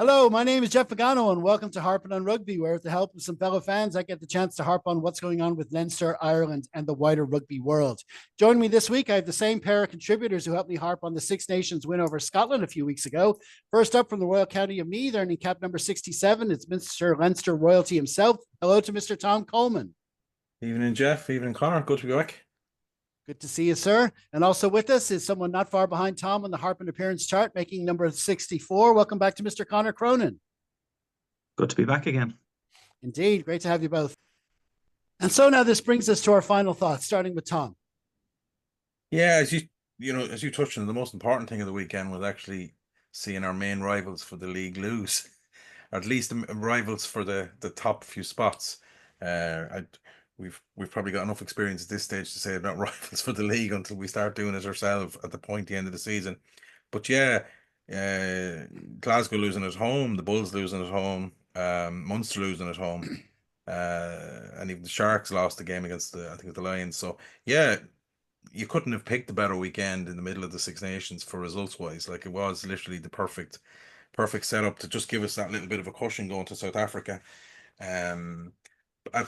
Hello, my name is Jeff Pagano, and welcome to Harping on Rugby, where with the help of some fellow fans, I get the chance to harp on what's going on with Leinster, Ireland, and the wider rugby world. Joining me this week, I have the same pair of contributors who helped me harp on the Six Nations win over Scotland a few weeks ago. First up from the Royal County of Meath, earning cap number 67, it's Mr. Leinster royalty himself. Hello to Mr. Tom Coleman. Evening, Jeff. Evening, Connor. Good to be back. Good to see you, sir. And also with us is someone not far behind Tom on the Harping appearance chart, making number 64. Welcome back to Mr. Connor Cronin. Good to be back again. Indeed. Great to have you both. And so now this brings us to our final thoughts, starting with Tom. Yeah, as you touched on, the most important thing of the weekend was actually seeing our main rivals for the league lose, or at least the rivals for the top few spots. We've probably got enough experience at this stage to say about rivals for the league until we start doing it ourselves at the end of the season. But yeah, Glasgow losing at home, the Bulls losing at home, Munster losing at home, and even the Sharks lost the game against the Lions. So yeah, you couldn't have picked a better weekend in the middle of the Six Nations for results wise. Like, it was literally the perfect setup to just give us that little bit of a cushion going to South Africa.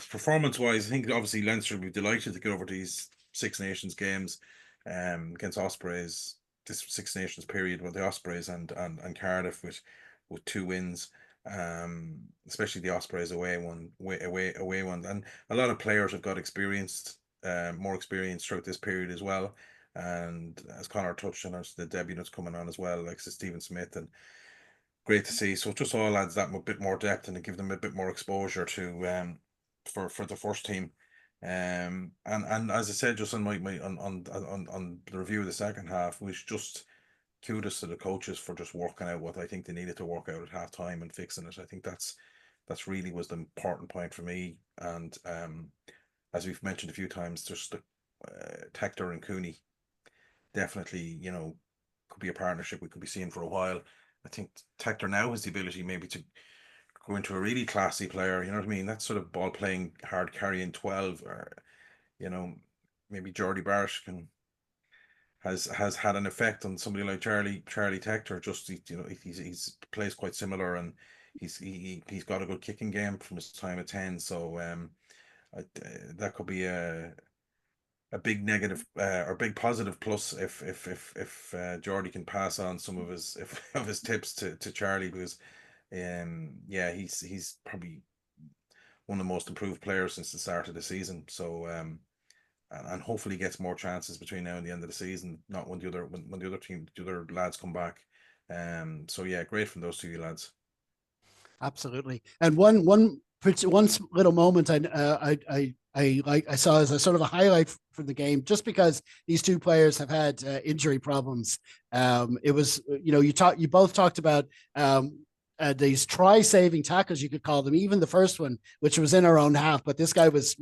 Performance wise, I think obviously Leinster will be delighted to get over these Six Nations games against Ospreys, this Six Nations period with the Ospreys and Cardiff with two wins, especially the Ospreys away one, and a lot of players have got more experience throughout this period as well. And as Connor touched on, the debutants coming on as well, like Stephen Smith, and great to see. So it just all adds that bit more depth and give them a bit more exposure to for the first team. And as I said, just on on the review of the second half, we should just kudos to the coaches for just working out what I think they needed to work out at half time and fixing it. I think that's really was the important point for me. And as we've mentioned a few times, just Tector and Cooney definitely, could be a partnership we could be seeing for a while. I think Tector now has the ability maybe to go into a really classy player, you know what I mean? That sort of ball playing, hard carrying 12, or maybe Jordy Barrett has had an effect on somebody like Charlie Tector. Just he's plays quite similar, and he's got a good kicking game from his time at 10. So that could be a big negative or big positive plus if Jordy can pass on some of his tips to Charlie, because he's probably one of the most improved players since the start of the season. So and hopefully gets more chances between now and the end of the season, not when the other lads come back. So yeah, great from those two lads. Absolutely. And one little moment I saw as a sort of a highlight from the game, just because these two players have had injury problems. It was, you both talked about these try-saving tackles, you could call them, even the first one, which was in our own half, but this guy was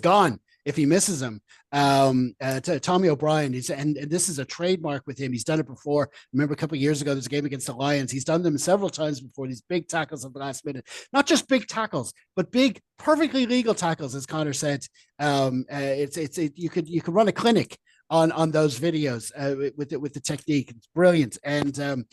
gone if he misses him. To Tommy O'Brien, and this is a trademark with him. He's done it before. Remember a couple of years ago, there's a game against the Lions. He's done them several times before, these big tackles at the last minute. Not just big tackles, but big, perfectly legal tackles, as Connor said. You could run a clinic on those videos with the technique. It's brilliant. And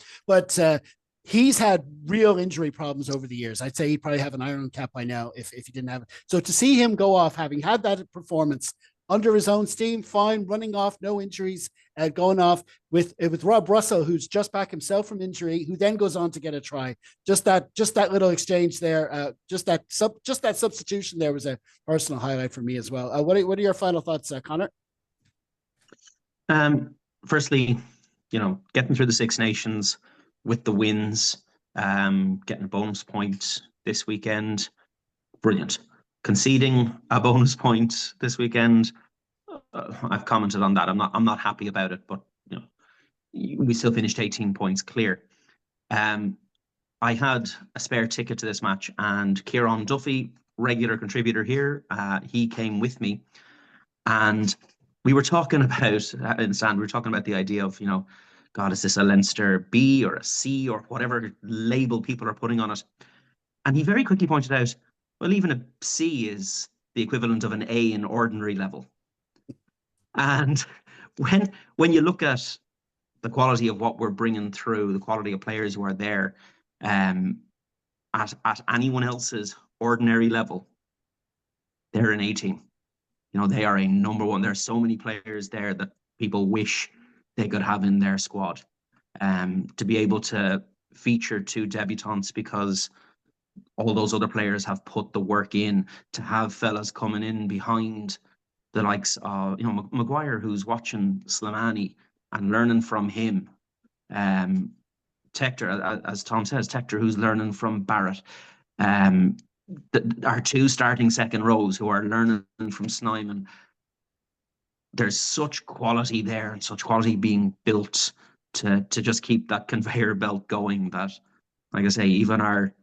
he's had real injury problems over the years. I'd say he'd probably have an Iron cap by now if he didn't have it. So to see him go off, having had that performance under his own steam, fine, running off, no injuries, going off with Rob Russell, who's just back himself from injury, who then goes on to get a try. Just that little exchange there, just that substitution there was a personal highlight for me as well. What are your final thoughts, Connor? Firstly, getting through the Six Nations with the wins, getting a bonus point this weekend, brilliant. Conceding a bonus point this weekend, I've commented on that. I'm not happy about it, but we still finished 18 points clear. I had a spare ticket to this match, and Kieran Duffy, regular contributor here, he came with me, and we were talking about the idea of, God, is this a Leinster B or a C or whatever label people are putting on it? And he very quickly pointed out, well, even a C is the equivalent of an A in ordinary level. And when you look at the quality of what we're bringing through, the quality of players who are there, At anyone else's ordinary level, they're an A team. You know, they are a number one. There's so many players there that people wish they could have in their squad. To be able to feature 2 debutants because all those other players have put the work in, to have fellas coming in behind the likes of, you know, Maguire, who's watching Slimani and learning from him. Tector, as Tom says, Tector, who's learning from Barrett. Our 2 starting second rows who are learning from Snyman. There's such quality there and such quality being built to just keep that conveyor belt going that, like I say, even our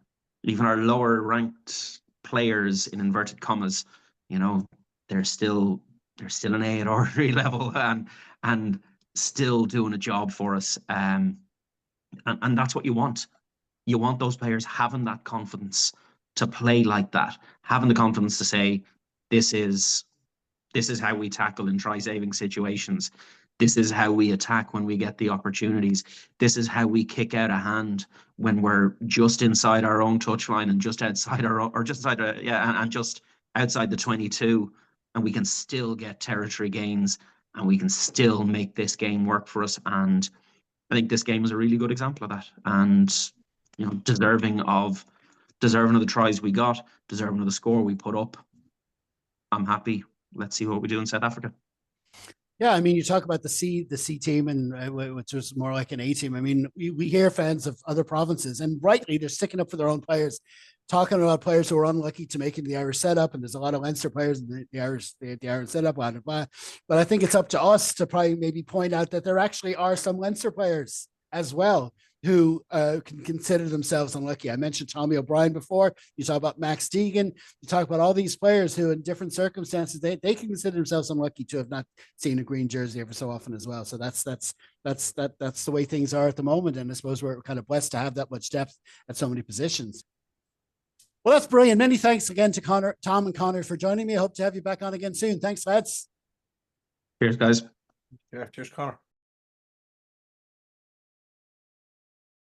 lower ranked players in inverted commas, you know, they're still an A at ordinary level and still doing a job for us. And that's what you want. You want those players having that confidence to play like that, having the confidence to say, this is how we tackle and try saving situations. This is how we attack when we get the opportunities. This is how we kick out a hand when we're just inside our own touchline and just outside our own, or just inside, and just outside the 22, and we can still get territory gains and we can still make this game work for us. And I think this game is a really good example of that. And, you know, deserving of the tries we got, deserving of the score we put up. I'm happy. Let's see what we do in South Africa. Yeah, I mean, you talk about the C team, and which was more like an A team. I mean, we hear fans of other provinces, and rightly, they're sticking up for their own players, talking about players who are unlucky to make it in the Irish setup, and there's a lot of Leinster players in the Irish setup, blah, blah, blah. But I think it's up to us to probably maybe point out that there actually are some Leinster players as well who can consider themselves unlucky. I mentioned Tommy O'Brien before. You talk about Max Deegan. You talk about all these players who, in different circumstances, they can consider themselves unlucky to have not seen a green jersey ever so often as well. So that's the way things are at the moment. And I suppose we're kind of blessed to have that much depth at so many positions. Well, that's brilliant. Many thanks again to Tom and Connor for joining me. I hope to have you back on again soon. Thanks, lads. Cheers, guys. Yeah, cheers, Connor.